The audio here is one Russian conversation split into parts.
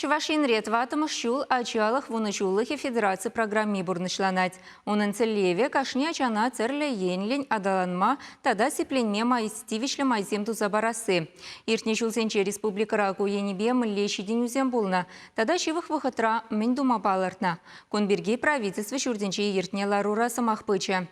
Чувашин ретватым шул ачалых вунычулых и федерации программе бурнышланать. Унын целеве кашни ачана церле енлень адаланма тада сипленме майстивишле майзем туза барасы. Иртне шулсенче республика раку енибе млещи день узем булна. Тада шивых выхотра мен дума балартна. Кунберги правительство шурденче иртне ларура самахпыча.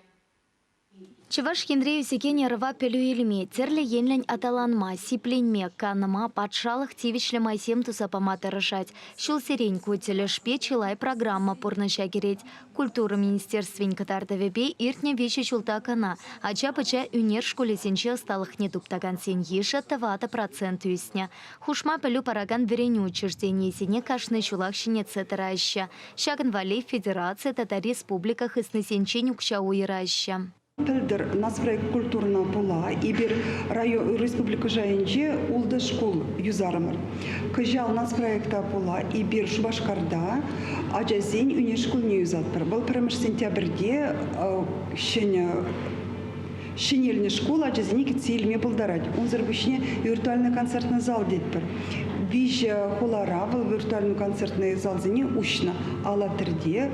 Чуваш хиндрею секене рва пелюэльме, терле енлень аталанма, сипленьме, канма, подшалых тивишле майсем туса помата решать. Шул сирень кутеле шпечилай программа порноща гереть. Культура министерствень катардавебе иртне вещи чулта кана, ача-пача юнер школе сенче сталых не туптаган сен еша тавата процент юсня. Хушма пелю параган вереню учреждение сене кашны чулахщине цетараща. Шаган валей федерация тата республиках и снесенчень укша уираща. Пілдір наспроект культурна була, і бір район республіка жайынче улды школ юзарымыр. Кыжал наспроекта була, і бір Шубашкарда ажазень үне школ не юзатпыр. Бұл 1 сентябрьде шинельный школа ажазень кетсейлме бұлдарад. Он зарбышне виртуальный концертный зал детпір. Вижа холара был виртуальный концертный зал зене ушна, ала терде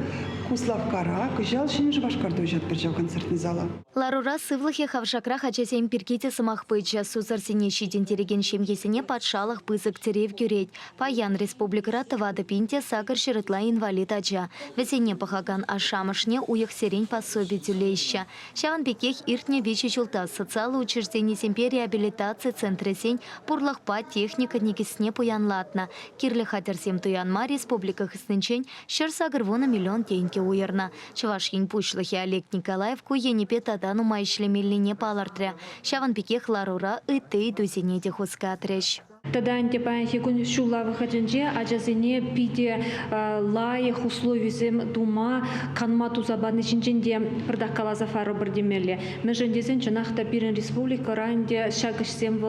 Куславкара, кыжал шине Шубашкарда ужат бір концертный зала. Ларура сывлахе хавшакрах ачасем перкете самахпыча сузарсене щитен тереген шемьесене подшалых пызык терев гюреть. Паян республика тавада пинте сакар шерытла инвалид ача. Весене пахаган ашамышне уях серень пособие тюлеща. Шаван бекех иртне вече чулта социальное учреждение семпе реабилитации центре сень пурлахпа техника никисне пуянлатна. Кирле хатерсем туянма республиках исненчень шерсагрвона миллион теньки уерна. Чувашин пушлахи Олег Николаев куенепе тадану майшлемелине палартря. Шаван бекех ларура и ты дузине техускатрещ. Тогда антипая хикун шула выходенже, а жазине пиде лаих условием дума канмату забадны чинченде продакала зафару бардемеле. Межендезен чанахта бирен республика ранде шагышсем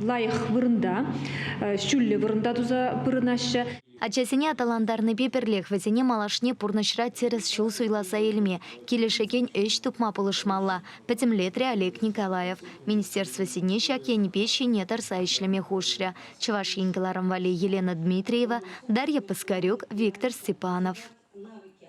лаих вырында, шулле вырында туза пырынаша. Ачасене аталандарны пеперлех везене малашне пурнышра терес шул суйласа елме. Килешекен эш тупма полышмалла. Петемлетре Олег Николаев. Министерство сене шакени пещи не тарса ишлеме хушря. Чувашин Вали Елена Дмитриева, Дарья Паскарюк, Виктор Степанов.